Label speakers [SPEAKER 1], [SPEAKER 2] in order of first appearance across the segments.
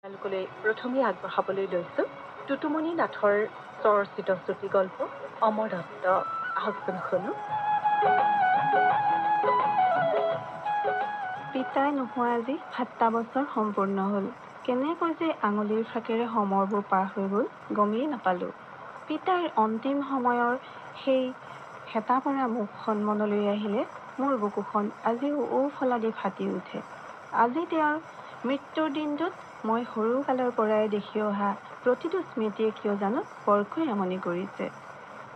[SPEAKER 1] আপোনালোকলৈ প্ৰথমে আগবঢ়াবলৈ লৈছোঁ টুটুমণি নাথৰ স্বৰচিত শ্ৰুতিগল্প অমৰ দত্ত। আহকচোন শুনো।
[SPEAKER 2] পিতাই নোহোৱা আজি 7টা বছৰ সম্পূৰ্ণ হ'ল। কেনেকৈ যে আঙুলিৰ ফাকেৰে সময়বোৰ পাৰ হৈ গ'ল গমেই নাপালোঁ। পিতাৰ অন্তিম সময়ৰ সেই হেতা পৰা মুখখন মনলৈ আহিলে মোৰ বুকুখন আজিও ওফলা দি ফাটি উঠে। আজি তেওঁৰ মৃত্যুৰ দিনটোত মই সৰুকালৰ পৰাই দেখি অহা প্ৰতিটো স্মৃতিয়ে কিয় জানো বৰকৈ আমনি কৰিছে।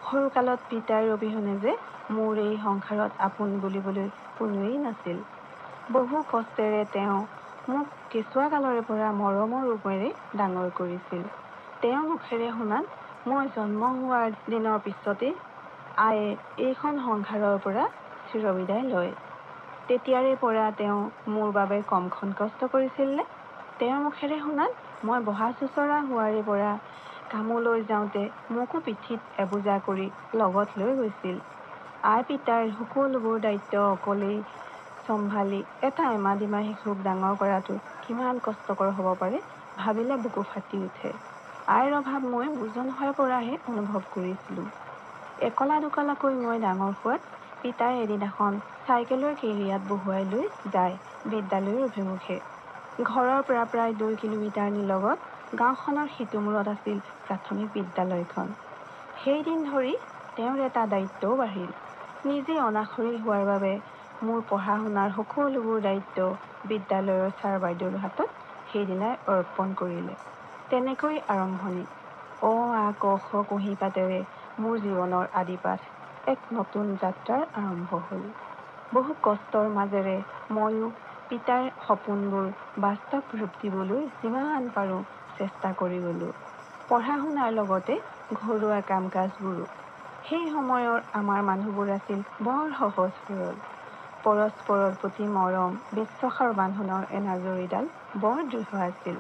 [SPEAKER 2] সৰুকালত পিতাৰ অবিহনে যে মোৰ এই সংসাৰত আপোন বুলিবলৈ কোনোৱেই নাছিল। বহু কষ্টেৰে তেওঁ মোক কেঁচুৱা কালৰে পৰা মৰমৰ ৰূপেৰে ডাঙৰ কৰিছিল। তেওঁৰ মুখেৰে শুনাত মই জন্ম হোৱাৰ দিনৰ পিছতেই আয়ে এইখন সংসাৰৰ পৰা চিৰবিদায় লয়। তেতিয়াৰে পৰা তেওঁ মোৰ বাবে কমখন কষ্ট কৰিছিলনে? তেওঁৰ মুখেৰে শুনাত মই বহা চোচৰা হোৱাৰে পৰা কামলৈ যাওঁতে মোকো পিঠিত এবোজা কৰি লগত লৈ গৈছিল। আই পিতাৰ সকলোবোৰ দায়িত্ব অকলেই চম্ভালি এটা এমাদিমা শিশুক ডাঙৰ কৰাটো কিমান কষ্টকৰ হ'ব পাৰে ভাবিলে বুকু ফাটি উঠে। আইৰ অভাৱ মই বুজন হোৱাৰ পৰাহে অনুভৱ কৰিছিলোঁ। একলা দুকলাকৈ মই ডাঙৰ হোৱাত পিতাই এদিনাখন চাইকেলৰ কেৰিয়াত বহুৱাই লৈ যায় বিদ্যালয়ৰ অভিমুখে। ঘৰৰ পৰা প্ৰায় 2 কিলোমিটাৰ নিলগত গাঁওখনৰ সিটোমূৰত আছিল প্ৰাথমিক বিদ্যালয়খন। সেইদিন ধৰি তেওঁৰ এটা দায়িত্বও বাঢ়িল। নিজে অনাখৰী হোৱাৰ বাবে মোৰ পঢ়া শুনাৰ সকলোবোৰ দায়িত্ব বিদ্যালয়ৰ ছাৰ বাইদেউৰ হাতত সেইদিনাই অৰ্পণ কৰিলে। তেনেকৈ আৰম্ভণি। অ আ ক খ কুঁহিপাতেৰে মোৰ জীৱনৰ আদিপাঠ এক নতুন যাত্ৰাৰ আৰম্ভ হ'ল। বহু কষ্টৰ মাজেৰে ময়ো পিতাৰ সপোনবোৰ বাস্তৱ ৰূপ দিবলৈ যিমান পাৰোঁ চেষ্টা কৰি গ'লোঁ। পঢ়া শুনাৰ লগতে ঘৰুৱা কাম কাজবোৰো। সেই সময়ৰ আমাৰ মানুহবোৰ আছিল বৰ সহজ সৰল। পৰস্পৰৰ প্ৰতি মৰম বিশ্বাসৰ বান্ধোনৰ এনাজৰীডাল বৰ দৃঢ় আছিল।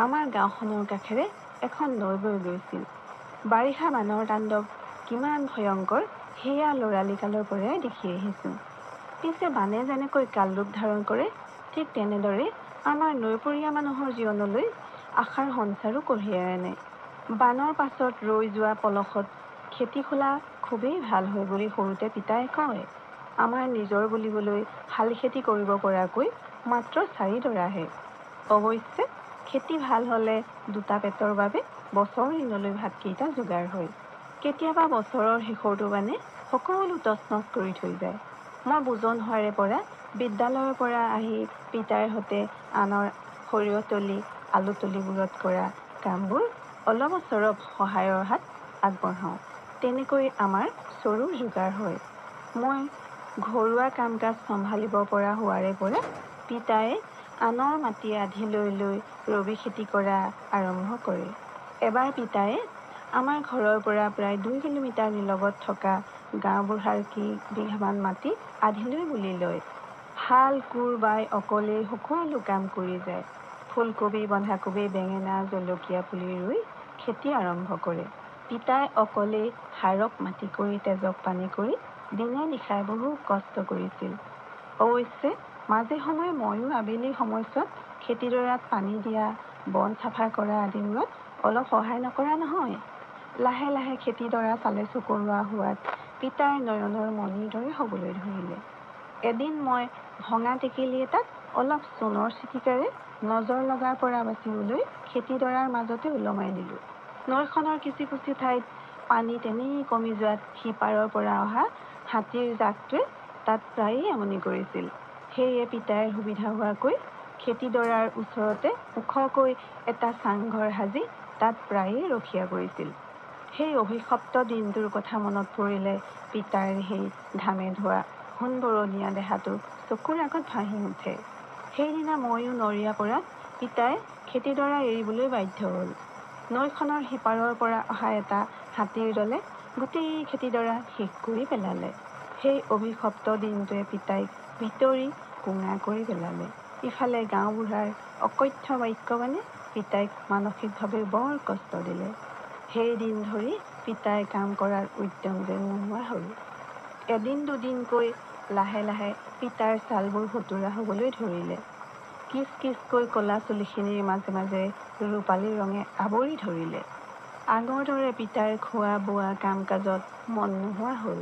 [SPEAKER 2] আমাৰ গাঁওখনৰ কাষেৰে এখন নৈ বৈ গৈছিল। বাৰিষা বানৰ তাণ্ডৱ কিমান ভয়ংকৰ সেয়া ল'ৰালি কালৰ পৰাই দেখি আহিছোঁ। পিছে বানে যেনেকৈ কাল ৰূপ ধাৰণ কৰে ঠিক তেনেদৰে আমাৰ নৈপৰীয়া মানুহৰ জীৱনলৈ আশাৰ সঞ্চাৰো কঢ়িয়াই আনে। বানৰ পাছত ৰৈ যোৱা পলসত খেতি খোলা খুবেই ভাল হয় বুলি সৰুতে পিতাই কয়। আমাৰ নিজৰ বুলিবলৈ শালি খেতি কৰিব পৰাকৈ মাত্ৰ 4 ডৰাহে। অৱশ্যে খেতি ভাল হ'লে 2টা পেটৰ বাবে বছৰ দিনলৈ ভাতকেইটা যোগাৰ হয়। কেতিয়াবা বছৰৰ শেষৰটো বানে সকলো তছনছ কৰি থৈ যায়। মই বুজন হোৱাৰে পৰা বিদ্যালয়ৰ পৰা আহি পিতাৰ সৈতে আনৰ সৰিয়হতলী আলুতলীবোৰত কৰা কামবোৰ অলপ চলপ সহায়ৰ হাত আগবঢ়াওঁ। তেনেকৈ আমাৰ চৰুৰ যোগাৰ হয়। মই ঘৰুৱা কাম কাজ চম্ভালিব পৰা হোৱাৰে পৰা পিতায়ে আনৰ মাটি আধি লৈ লৈ ৰবি খেতি কৰা আৰম্ভ কৰে। এবাৰ পিতায়ে আমাৰ ঘৰৰ পৰা প্ৰায় 2 কিলোমিটাৰ নিলগত থকা গাঁওবুঢ়াৰ বিঘামান মাটি আধিলৈ বুলি লয়। হাল কোৰ বাই অকলেই সকলো কাম কৰি যায়। ফুলকবি বন্ধাকবি বেঙেনা জলকীয়া পুলি ৰুই খেতি আৰম্ভ কৰে। পিতাই অকলেই হাৰক মাটি কৰি তেজক পানী কৰি দিনে নিশাই বহু কষ্ট কৰিছিল। অৱশ্যে মাজে সময়ে ময়ো আবেলি সময়ছোৱাত খেতিডৰাত পানী দিয়া বন চাফা কৰা আদিবোৰত অলপ সহায় নকৰা নহয়। লাহে লাহে খেতিডৰা চালে চকৰুৱা হোৱাত পিতাৰ নয়নৰ মণিৰ দৰে হ'বলৈ ধৰিলে। এদিন মই ভঙা টেকেলি এটাত অলপ চূণৰ ছিটিকাৰে নজৰ লগাৰ পৰা বাচিবলৈ খেতিডৰাৰ মাজতে ওলমাই দিলোঁ। নৈখনৰ কিছু কিছু ঠাইত পানী তেনেই কমি যোৱাত সিপাৰৰ পৰা অহা হাতীৰ জাকটোৱে তাত প্ৰায়েই আমনি কৰিছিল। সেয়ে পিতাইৰ সুবিধা হোৱাকৈ খেতিডৰাৰ ওচৰতে ওখকৈ এটা চাংঘৰ সাজি তাত প্ৰায়েই ৰখীয়া কৰিছিল। সেই অভিশপ্ত দিনটোৰ কথা মনত পৰিলে পিতাৰ সেই ঘামে ধোৱা সোণবৰণীয়া দেহাটো চকুৰ আগত ভাহি উঠে। সেইদিনা ময়ো নৰিয়া পৰাত পিতাই খেতিডৰা এৰিবলৈ বাধ্য হ'ল। নৈখনৰ সিপাৰৰ পৰা অহা এটা হাতীৰ দলে গোটেই খেতিডৰা শেষ কৰি পেলালে। সেই অভিশপ্ত দিনটোৱে পিতাইক ভিতৰি কোঙা কৰি পেলালে। ইফালে গাঁওবুঢ়াৰ অকথ্য বাক্যবাণে পিতাইক মানসিকভাৱে বৰ কষ্ট দিলে। সেই দিন ধৰি পিতাই কাম কৰাৰ উদ্যম যেন নোহোৱা হ'ল। এদিন দুদিনকৈ লাহে লাহে পিতাৰ ছালবোৰ ভতুৰা হ'বলৈ ধৰিলে। কিচ কিচকৈ ক'লা চুলিখিনিৰ মাজে মাজে ৰূপালী ৰঙে আৱৰি ধৰিলে। আগৰ দৰে পিতাৰ খোৱা বোৱা কাম কাজত মন নোহোৱা হ'ল।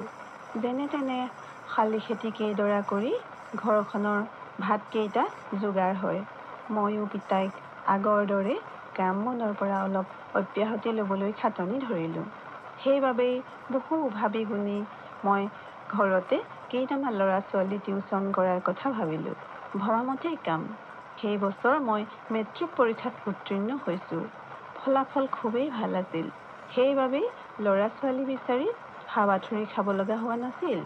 [SPEAKER 2] যেনে তেনে শালি খেতি কেইডৰা কৰি ঘৰখনৰ ভাতকেইটা যোগাৰ হয়। ময়ো পিতাইক আগৰ দৰে কাম বনৰ পৰা অলপ অব্যাহতি ল'বলৈ খাটনি ধৰিলোঁ। সেইবাবেই বহু ভাবি গুণি মই ঘৰতে কেইটামান ল'ৰা ছোৱালী টিউচন কৰাৰ কথা ভাবিলোঁ। ভবামতেই কাম। সেই বছৰ মই মেট্ৰিক পৰীক্ষাত উত্তীৰ্ণ হৈছোঁ। ফলাফল খুবেই ভাল আছিল। সেইবাবেই ল'ৰা ছোৱালী বিচাৰি হাবাথুৰি খাব লগা হোৱা নাছিল।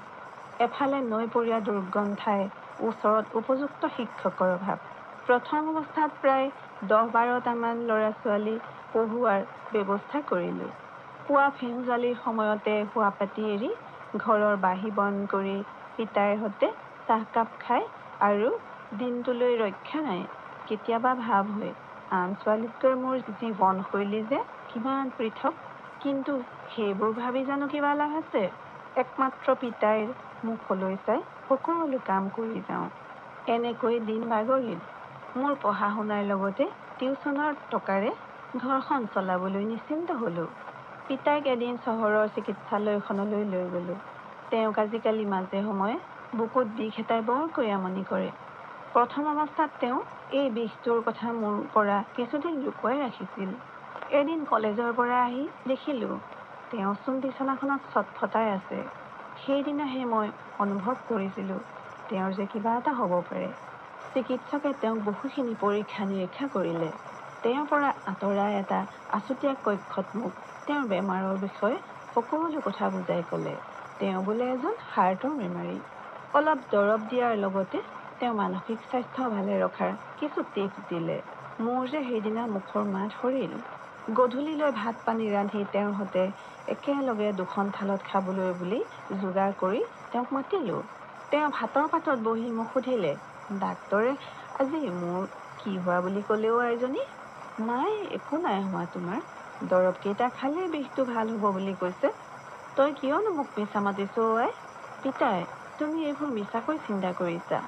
[SPEAKER 2] এফালে নৈপৰীয়া দুৰ্গম ঠাই, ওচৰত উপযুক্ত শিক্ষকৰ অভাৱ। প্ৰথম অৱস্থাত প্ৰায় 10-12টামান ল'ৰা ছোৱালী পঢ়ুৱাৰ ব্যৱস্থা কৰিলোঁ। পুৱা ফেহুজালিৰ সময়তে শোৱাপাতি এৰি ঘৰৰ বাহি বন কৰি পিতাইৰ সৈতে চাহকাপ খাই আৰু দিনটোলৈ ৰক্ষা নাই। কেতিয়াবা ভাৱ হয়, আন ছোৱালীতকৈ মোৰ জীৱনশৈলী যে কিমান পৃথক। কিন্তু সেইবোৰ ভাবি জানো কিবা লাভ আছে? একমাত্ৰ পিতাইৰ মুখলৈ চাই সকলো কাম কৰি যাওঁ। এনেকৈ দিন বাগৰিল। মোৰ পঢ়া শুনাৰ লগতে টিউচনৰ টকাৰে ঘৰখন চলাবলৈ নিশ্চিন্ত হ'লোঁ। পিতাইক এদিন চহৰৰ চিকিৎসালয়খনলৈ লৈ গ'লোঁ। তেওঁক আজিকালি মাজে সময়ে বুকুত বিষ এটাই বৰকৈ আমনি কৰে। প্ৰথম অৱস্থাত তেওঁ এই বিষটোৰ কথা মোৰ পৰা কিছুদিন লুকুৱাই ৰাখিছিল। এদিন কলেজৰ পৰা আহি দেখিলোঁ তেওঁচোন বিচনাখনত ছটফটাই আছে। সেইদিনাহে মই অনুভৱ কৰিছিলোঁ তেওঁৰ যে কিবা এটা হ'ব পাৰে। চিকিৎসকে তেওঁক বহুখিনি পৰীক্ষা নিৰীক্ষা কৰিলে। তেওঁৰ পৰা আঁতৰাই এটা আছুতীয়া কক্ষত মোক তেওঁৰ বেমাৰৰ বিষয়ে সকলো কথা বুজাই ক'লে। তেওঁ বোলে এজন হাৰ্টৰ বেমাৰী। অলপ দৰৱ দিয়াৰ লগতে তেওঁ মানসিক স্বাস্থ্য ভালে ৰখাৰ কিছু টিপছ দিলে। মোৰ যে সেইদিনা মুখৰ মাত সৰিল। গধূলিলৈ ভাত পানী ৰান্ধি তেওঁৰ সৈতে একেলগে দুখন থালত খাবলৈ বুলি যোগাৰ কৰি তেওঁক মাতিলোঁ। তেওঁ ভাতৰ পাতত বহি মোক সুধিলে, ডাক্তৰে আজি মোৰ কি হোৱা বুলি ক'লেও আইজনী? নাই, একো নাই হোৱা তোমাৰ। দৰৱকেইটা খালেই বিষটো ভাল হ'ব বুলি কৈছে। তই কিয়নো মোক মিছা মাতিছ আই? পিতাই, তুমি এইবোৰ মিছাকৈ চিন্তা কৰিছা।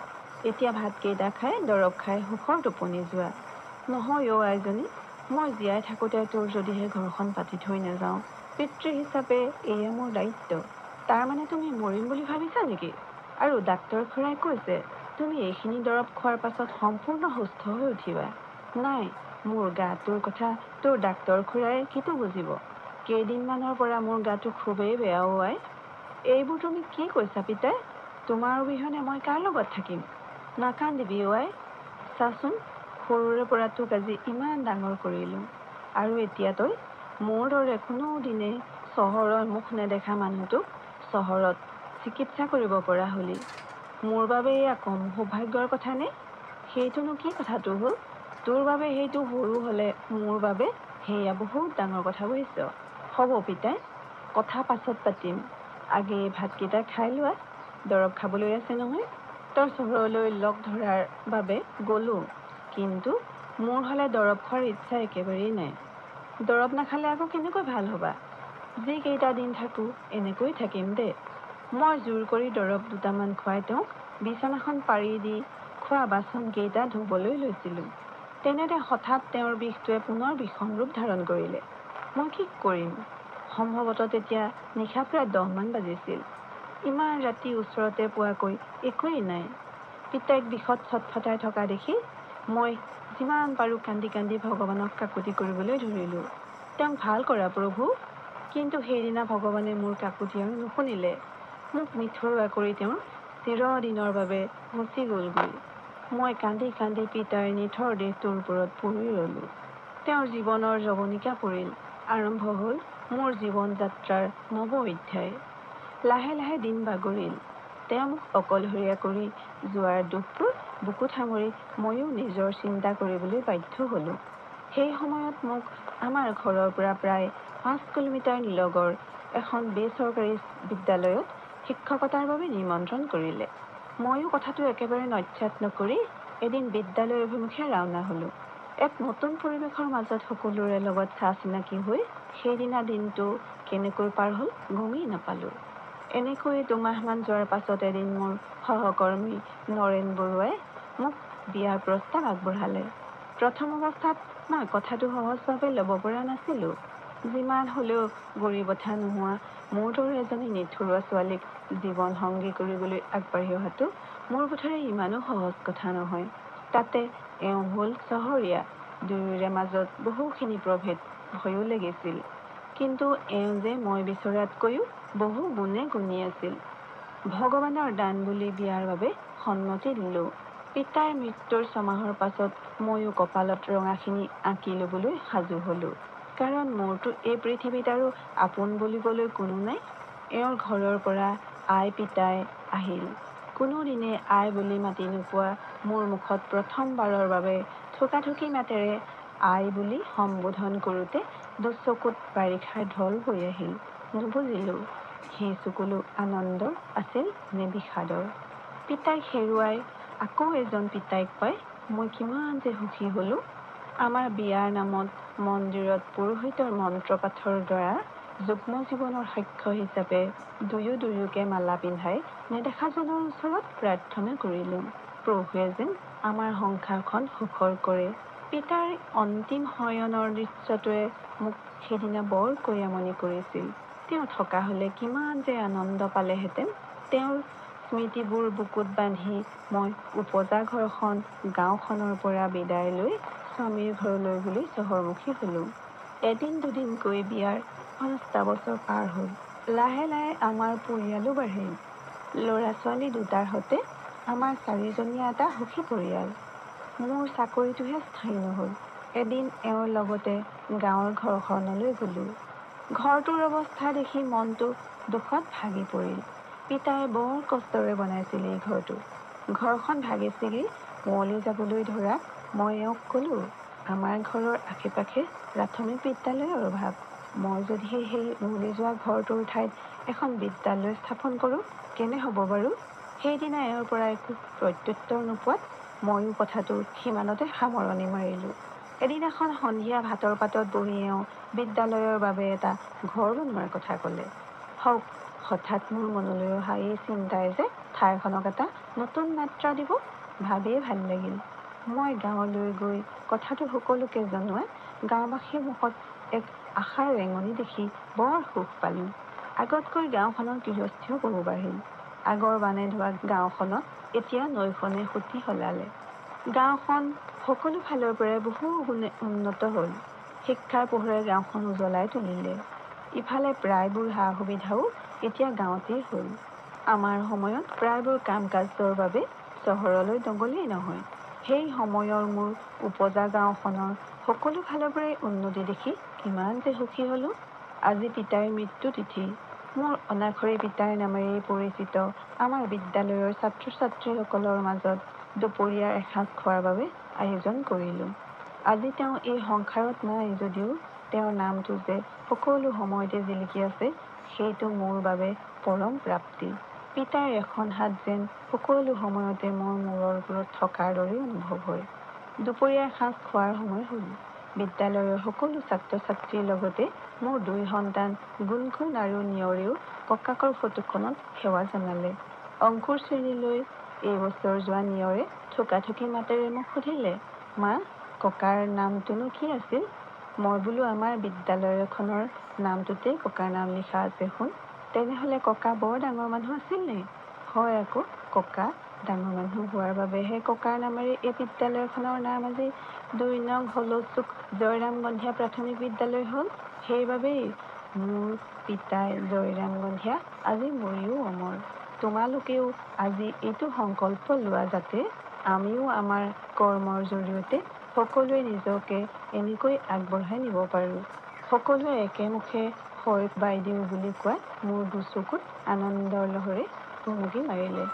[SPEAKER 2] এতিয়া ভাতকেইটা খাই দৰৱ খাই সুখৰ টোপনি যোৱা। নহয় আইজনী, মই জীয়াই থাকোঁতে তোৰ যদিহে ঘৰখন পাতি থৈ নাযাওঁ, পিতৃ হিচাপে এয়ে মোৰ দায়িত্ব। তাৰমানে তুমি মৰিম বুলি ভাবিছা নেকি? আৰু ডাক্তৰ খুৰাই কৈছে তুমি এইখিনি দৰৱ খোৱাৰ পাছত সম্পূৰ্ণ সুস্থ হৈ উঠিবা। নাই, মোৰ গাটোৰ কথা তোৰ ডাক্তৰ খুৰাই কিটো বুজিব। কেইদিনমানৰ পৰা মোৰ গাটো খুবেই বেয়া আই। এইবোৰ তুমি কি কৈছা পিতাই? তোমাৰ অবিহনে মই কাৰ লগত থাকিম? নাকান্দিবি আই। চাচোন, সৰুৰে পৰা তোক আজি ইমান ডাঙৰ কৰিলোঁ, আৰু এতিয়া তই মোৰ দৰে কোনো দিনে চহৰৰ মুখ নেদেখা মানুহটোক চহৰত চিকিৎসা কৰিব পৰা হ'লি। মোৰ বাবে এয়া কম সৌভাগ্যৰ কথা নে? সেইটোনো কি কথাটো হ'ল? তোৰ বাবে সেইটো সৰু হ'লে মোৰ বাবে সেয়া বহুত ডাঙৰ কথা বুজিছ। হ'ব পিতাই, কথা পাছত পাতিম। আগে এই ভাতকেইটা খাই লোৱা। দৰৱ খাবলৈ আছে নহয়। তই চহৰলৈ লগ ধৰাৰ বাবে গ'লোঁ, কিন্তু মোৰ হ'লে দৰৱ খোৱাৰ ইচ্ছা একেবাৰেই নাই। দৰৱ নাখালে আকৌ কেনেকৈ ভাল হ'বা? যিকেইটা দিন থাকোঁ এনেকৈ থাকিম দে। মই জোৰ কৰি দৰৱ দুটামান খুৱাই তেওঁক বিচনাখন পাৰি দি খোৱা বাচনকেইটা ধুবলৈ লৈছিলোঁ। তেনেতে হঠাৎ তেওঁৰ বিষটোৱে পুনৰ বিষম ৰূপ ধাৰণ কৰিলে। মই কি কৰিম? সম্ভৱতঃ তেতিয়া নিশা প্ৰায় 10মান বাজিছিল। ইমান ৰাতি ওচৰতে পোৱাকৈ একোৱেই নাই। পিতাইক বিষত ছটফটাই থকা দেখি মই যিমান পাৰোঁ কান্দি কান্দি ভগৱানক কাকুতি কৰিবলৈ ধৰিলোঁ। তেওঁক ভাল কৰা প্ৰভু। কিন্তু সেইদিনা ভগৱানে মোৰ কাকুতি আৰু নুশুনিলে। মোক নিথৰুৱা কৰি তেওঁৰ চিৰদিনৰ বাবে গুচি গ'লগৈ। মই কান্দি কান্দি পিতাইৰ নিথৰ দেহটোৰ ওপৰত পৰি ৰ'লোঁ। তেওঁৰ জীৱনৰ যৱনিকা পৰিল। আৰম্ভ হ'ল মোৰ জীৱন যাত্ৰাৰ নৱ অধ্যায়। লাহে লাহে দিন বাগৰিল। তেওঁ মোক অকলশৰীয়া কৰি যোৱাৰ দুখবোৰ বুকুত সামৰি ময়ো নিজৰ চিন্তা কৰিবলৈ বাধ্য হ'লোঁ। সেই সময়ত মোক আমাৰ ঘৰৰ পৰা প্ৰায় 5 কিলোমিটাৰ নিলগৰ এখন বেচৰকাৰী বিদ্যালয়ত শিক্ষকতাৰ বাবে নিমন্ত্ৰণ কৰিলে। ময়ো কথাটো একেবাৰে নস্যাৎ নকৰি এদিন বিদ্যালয় অভিমুখে ৰাওনা হ'লোঁ। এক নতুন পৰিৱেশৰ মাজত সকলোৰে লগত চা চিনাকি হৈ সেইদিনা দিনটো কেনেকৈ পাৰ হ'ল গমেই নাপালোঁ। এনেকৈ 2 মাহমান যোৱাৰ পাছত এদিন মোৰ সহকৰ্মী নৰেন বৰুৱাই মোক বিয়াৰ প্ৰস্তাৱ আগবঢ়ালে। প্ৰথম অৱস্থাত মই কথাটো সহজভাৱে ল'ব পৰা নাছিলোঁ। যিমান হ'লেও গৰিবঠা নোহোৱা মোৰ দৰে এজনী নিথৰুৱা ছোৱালীক জীৱন সংগী কৰিবলৈ আগবাঢ়ি অহাটো মোৰ বোধেৰে ইমানো সহজ কথা নহয়। তাতে এওঁ হ'ল চহৰীয়া। দুয়োৰে মাজত বহুখিনি প্ৰভেদ, ভয়ো লাগিছিল। কিন্তু এওঁ যে মই বিচৰাতকৈও বহু গুণে গুণী আছিল। ভগৱানৰ দান বুলি বিয়াৰ বাবে সন্মতি দিলোঁ। পিতাৰ মৃত্যুৰ ছমাহৰ পাছত ময়ো কপালত ৰঙাখিনি আঁকি ল'বলৈ সাজু হ'লোঁ। কাৰণ মোৰতো এই পৃথিৱীত আৰু আপোন বুলিবলৈ কোনো নাই। এওঁৰ ঘৰৰ পৰা আই পিতাই আহিল। কোনোদিনে আই বুলি মাতি নোপোৱা মোৰ মুখত প্ৰথমবাৰৰ বাবে থোকাথুকি মাতেৰে আই বুলি সম্বোধন কৰোঁতে দুচকুত বাৰিষাৰ ঢল বৈ আহিল। নুবুজিলোঁ সেই চকুলো আনন্দৰ আছিল নে বিষাদৰ। পিতাইক হেৰুৱাই আকৌ এজন পিতাইক পাই মই কিমান যে সুখী হ'লোঁ। আমাৰ বিয়াৰ নামত মন্দিৰত পুৰোহিতৰ মন্ত্ৰপাঠৰ দ্বাৰা যুগ্ম জীৱনৰ সাক্ষ্য হিচাপে দুয়োকে মালা পিন্ধাই নেদেখাজনৰ ওচৰত প্ৰাৰ্থনা কৰিলোঁ। প্ৰভুৱে যেন আমাৰ সংসাৰখন সুখৰ কৰে। পিতাৰ অন্তিম শয়নৰ দৃশ্যটোৱে মোক সেইদিনা বৰকৈ আমনি কৰিছিল। তেওঁ থকা হ'লে কিমান যে আনন্দ পালেহেঁতেন। তেওঁৰ স্মৃতিবোৰ বুকুত বান্ধি মই উপজা ঘৰখন গাঁওখনৰ পৰা বিদায় লৈ স্বামীৰ ঘৰলৈ বুলি চহৰমুখী হ'লোঁ। এদিন দুদিনকৈ বিয়াৰ ৫টা বছৰ পাৰ হ'ল। লাহে লাহে আমাৰ পৰিয়ালো বাঢ়িল। ল'ৰা ছোৱালী দুটাৰ সৈতে আমাৰ ৪জনীয়া এটা সুখী পৰিয়াল। মোৰ চাকৰিটোহে স্থায়ী নহ'ল। এদিন এওঁৰ লগতে গাঁৱৰ ঘৰখনলৈ গ'লোঁ। ঘৰটোৰ অৱস্থা দেখি মনটো দুখত ভাগি পৰিল। পিতাই বৰ কষ্টৰে বনাইছিল এই ঘৰটো। ঘৰখন ভাগি ছিগি কুঁৱলী যাবলৈ ধৰাত মই এওঁক ক'লোঁ, আমাৰ ঘৰৰ আশে পাশে প্ৰাথমিক বিদ্যালয়ৰ অভাৱ। মই যদিহে সেই উৱলি যোৱা ঘৰটোৰ ঠাইত এখন বিদ্যালয় স্থাপন কৰোঁ কেনে হ'ব বাৰু? সেইদিনা এওঁৰ পৰা একো প্ৰত্যুত্তৰ নোপোৱাত ময়ো কথাটো সিমানতে সামৰণি মাৰিলোঁ। এদিনাখন সন্ধিয়া ভাতৰ পাতত বহি এওঁ বিদ্যালয়ৰ বাবে এটা ঘৰ বনোৱাৰ কথা ক'লে। হওক, হঠাৎ মোৰ মনলৈ অহা এই চিন্তাই যে ঠাইখনক এটা নতুন মাত্ৰা দিব ভাবিয়েই ভাল লাগিল। মই গাঁৱলৈ গৈ কথাটো সকলোকে জনোৱাত গাঁওবাসীৰ মুখত এক আশাৰ ৰেঙনি দেখি বৰ সুখ পালোঁ। আগতকৈ গাঁওখনৰ গৃহস্থীও বহু বাঢ়িল। আগৰ বানে ধোৱা গাঁওখনত এতিয়া নৈখনে সুঁতি সলালে। গাঁওখন সকলো ফালৰ পৰাই বহু গুণে উন্নত হ'ল। শিক্ষাৰ পোহৰে গাঁওখন উজ্বলাই তুলিলে। ইফালে প্ৰায়বোৰ সা সুবিধাও এতিয়া গাঁৱতেই হ'ল। আমাৰ সময়ত প্ৰায়বোৰ কাম কাজৰ বাবে চহৰলৈ নগ'লেই নহয়। সেই সময়ৰ মোৰ উপজা গাঁওখনৰ সকলো ফালৰ পৰাই উন্নতি দেখি কিমান যে সুখী হ'লোঁ। আজি পিতাইৰ মৃত্যু তিথি। মোৰ অনাখৰী পিতাৰ নামেৰেই পৰিচিত আমাৰ বিদ্যালয়ৰ ছাত্ৰ ছাত্ৰীসকলৰ মাজত দুপৰীয়াৰ এসাঁজ খোৱাৰ বাবে আয়োজন কৰিলোঁ। আজি তেওঁ এই সংসাৰত নাই যদিও তেওঁৰ নামটো যে সকলো সময়তে জিলিকি আছে সেইটো মোৰ বাবে পৰম প্ৰাপ্তি। পিতাৰ এখন হাত যেন সকলো সময়তে মোৰ মূৰৰ ওপৰত থকাৰ দৰেই অনুভৱ হয়। দুপৰীয়াৰ সাঁজ খোৱাৰ সময় হ'ল। বিদ্যালয়ৰ সকলো ছাত্ৰ ছাত্ৰীৰ লগতে মোৰ ২ সন্তান গুণগুণ আৰু নিয়ৰেও ককাকৰ ফটোখনত সেৱা জনালে। অংকুৰ শ্ৰেণীলৈ এইবছৰ যোৱা নিয়ৰে থোকাথুকি মাতেৰে মোক সুধিলে, মা, ককাৰ নামটোনো কি আছিল? মই বোলো আমাৰ বিদ্যালয়খনৰ নামটোতেই ককাৰ নাম লিখা আছে সোণ। তেনেহ'লে ককা বৰ ডাঙৰ মানুহ আছিল নে? হয় আকৌ, ককা ডাঙৰ মানুহ হোৱাৰ বাবেহে ককাৰ নামেৰে এই বিদ্যালয়খনৰ নাম আজি ২ নং হলচুক জয়ৰাম গন্ধিয়া প্ৰাথমিক বিদ্যালয় হ'ল। সেইবাবেই মোৰ পিতাই জয়ৰাম গন্ধিয়া আজি মৰিও অমৰ। তোমালোকেও আজি এইটো সংকল্প লোৱা যাতে আমিও আমাৰ কৰ্মৰ জৰিয়তে সকলোৱে নিজকে এনেকৈ আগবঢ়াই নিব পাৰোঁ। সকলোৱে একেমুখে হয় বাইদেউ বুলি কোৱাত মোৰ দুচকুত আনন্দৰ লহৰে ভুমুকি মাৰিলে।